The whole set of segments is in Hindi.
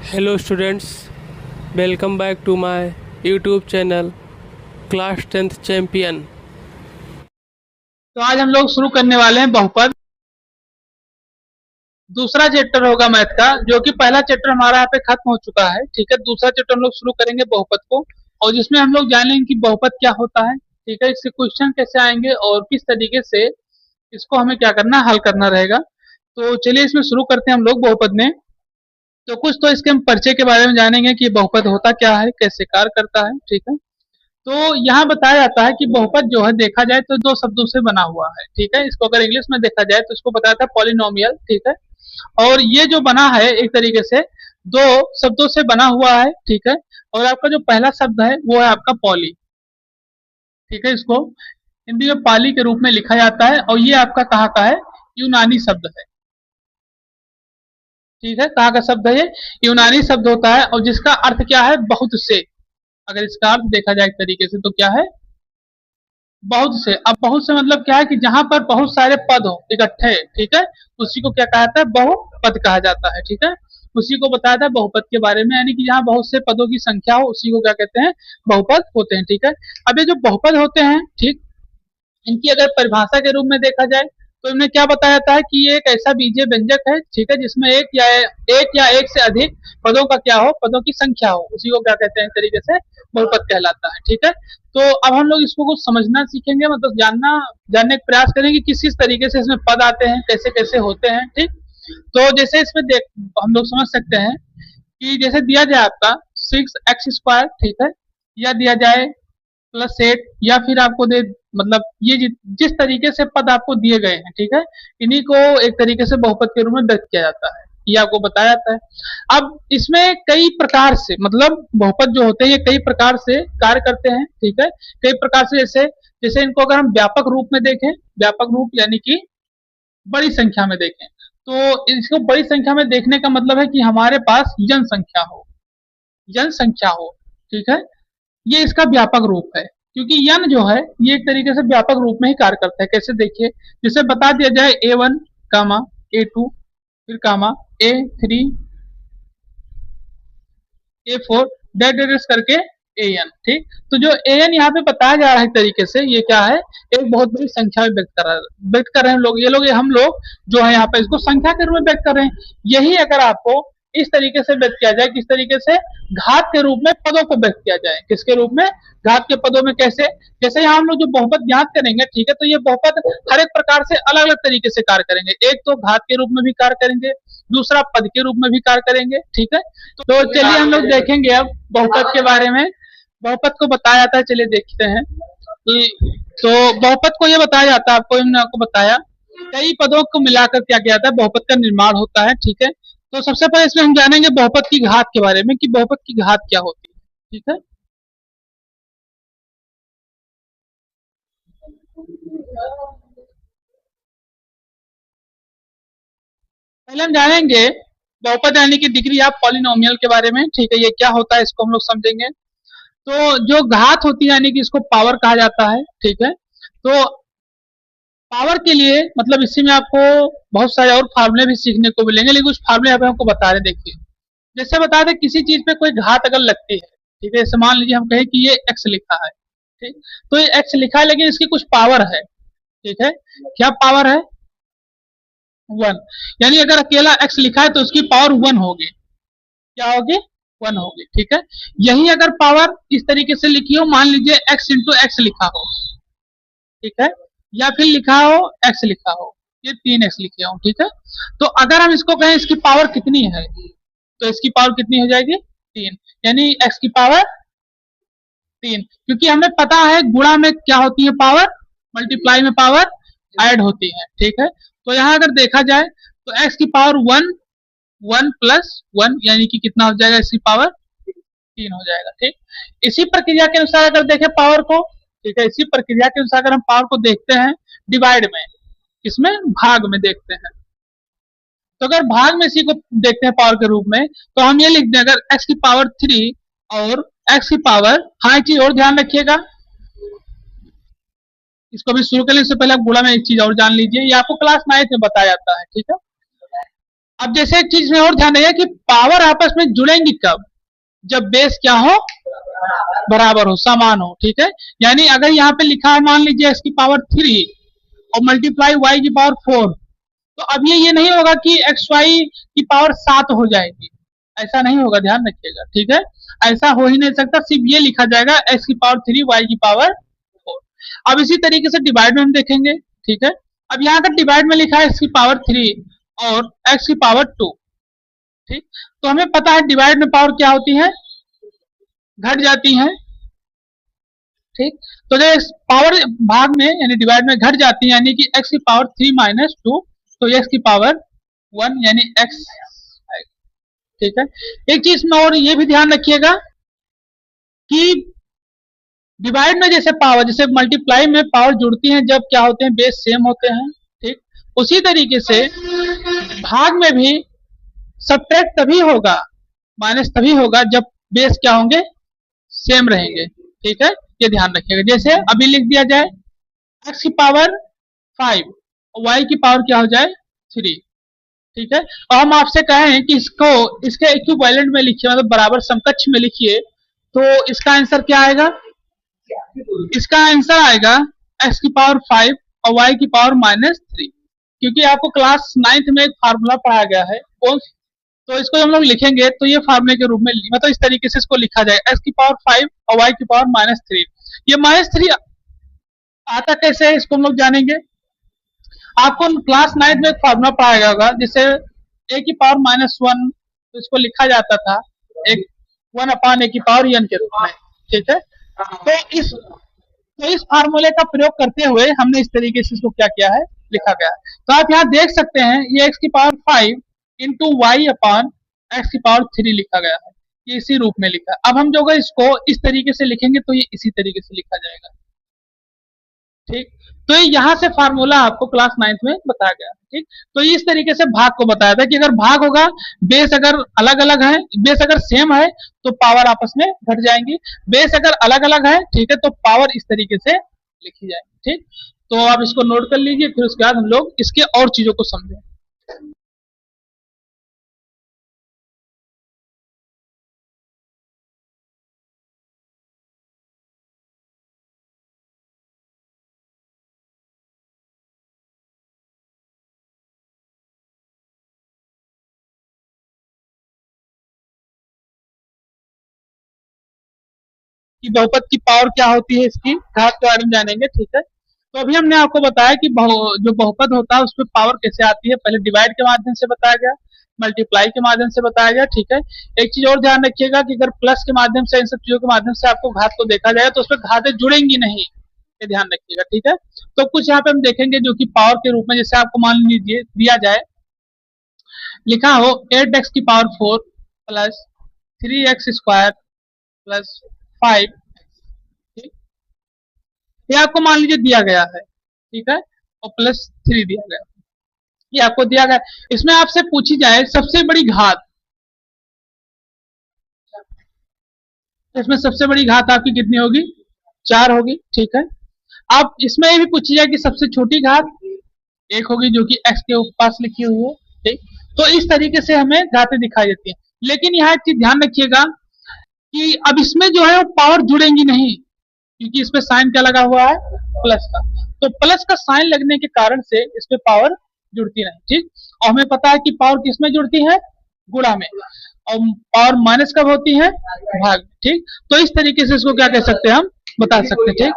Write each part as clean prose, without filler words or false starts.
Hello students, welcome back to my YouTube channel class 10th champion. तो आज हम लोग शुरू करने वाले हैं बहुपद। दूसरा चैप्टर होगा मैथ का, जो कि पहला चैप्टर हमारा यहाँ पे खत्म हो चुका है। ठीक है, दूसरा चैप्टर हम लोग शुरू करेंगे बहुपद को, और जिसमें हम लोग जानेंगे कि बहुपद क्या होता है। ठीक है, इससे क्वेश्चन कैसे आएंगे और किस तरीके से इसको हमें क्या करना, हल करना रहेगा। तो चलिए इसमें शुरू करते हैं हम लोग बहुपद में। तो कुछ तो इसके हम परिचय के बारे में जानेंगे कि बहुपद होता क्या है, कैसे कार्य करता है। ठीक है, तो यहाँ बताया जाता है कि बहुपद जो है देखा जाए तो दो शब्दों से बना हुआ है। ठीक है, इसको अगर इंग्लिश में देखा जाए तो इसको बताया था पॉलिनोमियल। ठीक है, और ये जो बना है एक तरीके से दो शब्दों से बना हुआ है। ठीक है, और आपका जो पहला शब्द है वो है आपका पॉली। ठीक है, इसको हिंदी में पाली के रूप में लिखा जाता है, और ये आपका कहाँ का है, यूनानी शब्द है। ठीक है, कहाँ का शब्द है ये, यूनानी शब्द होता है, और जिसका अर्थ क्या है, बहुत से। अगर इसका अर्थ देखा जाए एक तरीके से तो क्या है, बहुत से। अब बहुत से मतलब क्या है कि जहां पर बहुत सारे पद हो इकट्ठे। ठीक है, उसी को क्या कहा जाता है, बहुपद कहा जाता है। ठीक है, उसी को बताया था बहुपद के बारे में, यानी कि जहां बहुत से पदों की संख्या हो उसी को क्या कहते हैं, बहुपद होते हैं। ठीक है, अब ये जो बहुपद होते हैं, ठीक, इनकी अगर परिभाषा के रूप में देखा जाए तो इनमें क्या बताया जाता है कि ये एक ऐसा बीजीय व्यंजक है। ठीक है, जिसमें एक से अधिक पदों का क्या हो, पदों की संख्या हो, उसी को क्या कहते हैं, एक तरीके से बहुपद कहलाता है। ठीक है, तो अब हम लोग इसको कुछ समझना सीखेंगे, मतलब जानने का प्रयास करेंगे कि किस तरीके से इसमें पद आते हैं, कैसे कैसे होते हैं। ठीक, तो जैसे इसमें देख हम लोग समझ सकते हैं कि जैसे दिया जाए आपका 6x²। ठीक है, या दिया जाए +8, या फिर आपको दे, मतलब ये जिस तरीके से पद आपको दिए गए हैं, ठीक है, इन्हीं को एक तरीके से बहुपद के रूप में व्यक्त किया जाता है, ये आपको बताया जाता है। अब इसमें कई प्रकार से, मतलब बहुपद जो होते हैं ये कई प्रकार से कार्य करते हैं। ठीक है, कई प्रकार से, जैसे जैसे इनको अगर हम व्यापक रूप में देखें, व्यापक रूप यानी कि बड़ी संख्या में देखें, तो इसको बड़ी संख्या में देखने का मतलब है कि हमारे पास जनसंख्या हो, जनसंख्या हो। ठीक है, ये इसका व्यापक रूप है, क्योंकि यन जो है ये एक तरीके से व्यापक रूप में ही कार्य करता है। कैसे देखिए, जैसे बता दिया जाए A1 कामा A2 फिर कामा A3 A4 डेट करके AN। ठीक, तो जो AN यहाँ पे बताया जा रहा है तरीके से, ये क्या है, एक बहुत बड़ी संख्या में व्यक्त कर रहे हैं लोग, ये लोग, ये हम लोग जो है यहाँ पे इसको संख्या के रूप में व्यक्त कर रहे हैं। यही अगर आपको इस तरीके से व्यक्त किया जाए, किस तरीके से, घात के रूप में पदों को व्यक्त किया जाए, किसके रूप में, घात के पदों में। कैसे, जैसे यहाँ हम लोग जो बहुपद ज्ञात करेंगे, ठीक है, तो ये बहुपद हर एक प्रकार से अलग अलग तरीके से कार्य करेंगे। एक तो घात के रूप में भी कार्य करेंगे, दूसरा पद के रूप में भी कार्य करेंगे। ठीक है, तो चलिए हम लोग देखेंगे अब बहुपद के बारे में। बहुपद को बताया जाता है, चलिए देखते हैं कि, तो बहुपद को ये बताया जाता है, आपको हमने आपको बताया, कई पदों को मिलाकर क्या किया जाता है, बहुपद का निर्माण होता है। ठीक है, तो सबसे पहले इसमें हम जानेंगे बहुपद की घात के बारे में कि बहुपद की घात क्या होती है। ठीक है, पहले हम जानेंगे बहुपद यानी कि डिग्री ऑफ पॉलिनोमियल के बारे में। ठीक है, ये क्या होता है इसको हम लोग समझेंगे। तो जो घात होती है यानी कि इसको पावर कहा जाता है। ठीक है, तो पावर के लिए मतलब इसी में आपको बहुत सारे और फार्मूले भी सीखने को मिलेंगे, लेकिन कुछ फार्मूले यहाँ पे हमको बता रहे, देखिए। जैसे बता दें किसी चीज पे कोई घात अगर लगती है, ठीक है, जैसे मान लीजिए हम कहें कि ये x लिखा है। ठीक, तो ये x लिखा है लेकिन इसकी कुछ पावर है। ठीक है, क्या पावर है, 1, यानी अगर अकेला x लिखा है तो उसकी पावर 1 होगी, क्या होगी, 1 होगी। ठीक है, यही अगर पावर इस तरीके से लिखी हो, मान लीजिए x इंटू एक्स लिखा हो, ठीक है, या फिर लिखा हो x लिखा हो, ये 3x लिखे हो। ठीक है, तो अगर हम इसको कहें इसकी पावर कितनी है, तो इसकी पावर कितनी हो जाएगी, 3, यानी x की पावर 3, क्योंकि हमें पता है गुणा में क्या होती है पावर, मल्टीप्लाई में पावर ऐड होती है। ठीक है, तो यहाँ अगर देखा जाए तो x की पावर 1, 1 प्लस 1 यानी कि कितना हो जाएगा, इसकी पावर 3 हो जाएगा। ठीक, इसी प्रक्रिया के अनुसार अगर देखें पावर को, ठीक है, इसी प्रक्रिया के अनुसार अगर हम पावर को देखते हैं डिवाइड में, इसमें भाग में देखते हैं, तो अगर भाग में इसी को देखते हैं पावर के रूप में, तो हम ये लिखते हैं अगर x की पावर 3 और x की पावर, हाँ एक चीज और ध्यान रखिएगा, इसको भी शुरू करने से पहले आप गुणा में एक चीज और जान लीजिए, ये आपको क्लास 9 में बताया जाता है। ठीक है, अब जैसे एक चीज में और ध्यान रखिए कि पावर आपस में जुड़ेंगी कब, जब बेस क्या हो, बराबर हो, समान हो, ठीक है। यानी अगर यहाँ पे लिखा है मान लीजिए x की पावर 3 और मल्टीप्लाई y की पावर 4, तो अब ये नहीं होगा कि xy की पावर 7 हो जाएगी, ऐसा नहीं होगा, ध्यान रखिएगा, ठीक है। ऐसा हो ही नहीं सकता, सिर्फ ये लिखा जाएगा x की पावर 3 y की पावर 4। अब इसी तरीके से डिवाइड में हम देखेंगे, ठीक है। अब यहाँ का डिवाइड में लिखा है x की पावर 3 और x की पावर 2, ठीक। तो हमें पता है डिवाइड में पावर क्या होती है, घट जाती है, ठीक। तो जब पावर भाग में यानी डिवाइड में घट जाती है, यानी कि x की पावर 3 माइनस 2, तो x की पावर 1 यानी x, ठीक है। एक चीज में और ये भी ध्यान रखिएगा कि डिवाइड में जैसे पावर, जैसे मल्टीप्लाई में पावर जुड़ती है जब क्या होते हैं, बेस सेम होते हैं, ठीक। उसी तरीके से भाग में भी सब्ट्रैक्ट तभी होगा, माइनस तभी होगा जब बेस क्या होंगे, सेम रहेंगे, ठीक है। ये ध्यान रखिएगा। जैसे अभी लिख दिया जाए x की पावर 5 और y की पावर क्या हो जाए 3, ठीक है। और हम आपसे कहें कि इसको इसके इक्विवेलेंट में लिखिए, मतलब बराबर समकक्ष में लिखिए, तो इसका आंसर क्या आएगा, इसका आंसर आएगा x की पावर 5 और y की पावर -3, क्योंकि आपको क्लास 9th में एक फार्मूला पढ़ाया गया है, तो इसको हम लोग लिखेंगे तो ये फार्मूले के रूप में, मतलब इस तरीके से इसको लिखा जाएगा, x की पावर 5 और y की पावर -3। ये -3 आता कैसे है, इसको हम लोग जानेंगे। आपको क्लास 9th में एक फार्मूला पढ़ाया गया होगा, जिसे a की पावर -1, तो इसको लिखा जाता था एक 1/a की पावर n के रूप में, ठीक है। तो इस फार्मूले का प्रयोग करते हुए हमने इस तरीके से इसको क्या किया है, लिखा गया है। तो आप यहाँ देख सकते हैं ये x की power 5 into y upon x की पावर 3 लिखा गया है, ये इसी रूप में लिखा है। अब हम जो इसको इस तरीके से लिखेंगे तो ये इसी तरीके से लिखा जाएगा, ठीक। तो यहाँ से फार्मूला आपको क्लास 9th में बताया गया, ठीक। तो इस तरीके से भाग को बताया था कि अगर भाग होगा, बेस अगर अलग अलग है, बेस अगर सेम है तो पावर आपस में घट जाएंगी, बेस अगर अलग अलग है, ठीक है, तो पावर इस तरीके से लिखी जाएगी, ठीक। तो आप इसको नोट कर लीजिए, फिर उसके बाद हम लोग इसके और चीजों को समझें। कि बहुपद की पावर क्या होती है, इसकी घात के बारे में जानेंगे, ठीक है। तो अभी हमने आपको बताया कि जो बहुपद होता है उसमें पावर कैसे आती है, पहले डिवाइड के माध्यम से बताया गया, मल्टीप्लाई के माध्यम से बताया गया, ठीक है। एक चीज और ध्यान रखिएगा कि अगर प्लस के माध्यम से, इन सब चीजों के माध्यम से आपको घात को देखा जाए तो उसमें घातें जुड़ेंगी नहीं, ये ध्यान रखिएगा, ठीक है। तो कुछ यहाँ पे हम देखेंगे जो कि पावर के रूप में, जैसे आपको मान लीजिए दिया जाए, लिखा हो 8x की power 4 plus 3x square plus 5, ये आपको मान लीजिए दिया गया है, ठीक है, और प्लस 3 दिया गया, ये आपको दिया गया। इसमें आपसे पूछी जाए सबसे बड़ी घात, इसमें सबसे बड़ी घात आपकी कितनी होगी, 4 होगी, ठीक है। अब इसमें ये भी पूछी जाए कि सबसे छोटी घात 1 होगी, जो कि x के पास लिखी हुई है, ठीक। तो इस तरीके से हमें घातें दिखाई देती हैं। लेकिन यहाँ एक चीज ध्यान रखिएगा कि अब इसमें जो है वो पावर जुड़ेंगी नहीं, क्योंकि इस पे साइन क्या लगा हुआ है, प्लस का। तो प्लस का साइन लगने के कारण से इस पे पावर जुड़ती नहीं, ठीक। और हमें पता है कि पावर किसमें जुड़ती है, गुणा में, और पावर माइनस कब होती है, भाग, ठीक। तो इस तरीके से इसको क्या कह सकते हैं, हम बता सकते हैं, ठीक।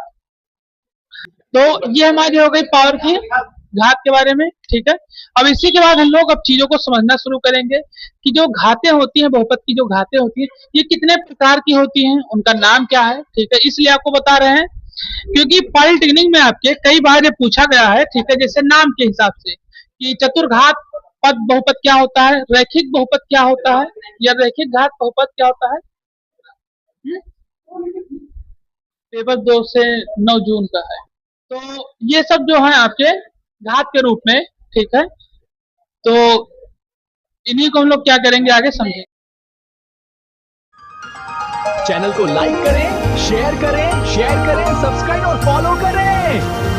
तो ये हमारी हो गई पावर की घात के बारे में, ठीक है। अब इसी के बाद हम लोग अब चीजों को समझना शुरू करेंगे कि जो घातें होती हैं, बहुपद की जो घातें होती हैं, ये कितने प्रकार की होती हैं, उनका नाम क्या है, ठीक है। इसलिए आपको बता रहे हैं क्योंकि पॉलिटेक्निक में आपके कई बार ये पूछा गया है, ठीक है, जैसे नाम के हिसाब से कि चतुर्घात पद बहुपद क्या होता है, रैखिक बहुपद क्या होता है, या रैखिक घात बहुपद क्या होता है। पेपर 2 से 9 जून का है। तो ये सब जो है आपके घात के रूप में, ठीक है। तो इन्हीं को हम लोग क्या करेंगे, आगे समझेंगे। चैनल को लाइक करें, शेयर करें, सब्सक्राइब और फॉलो करें।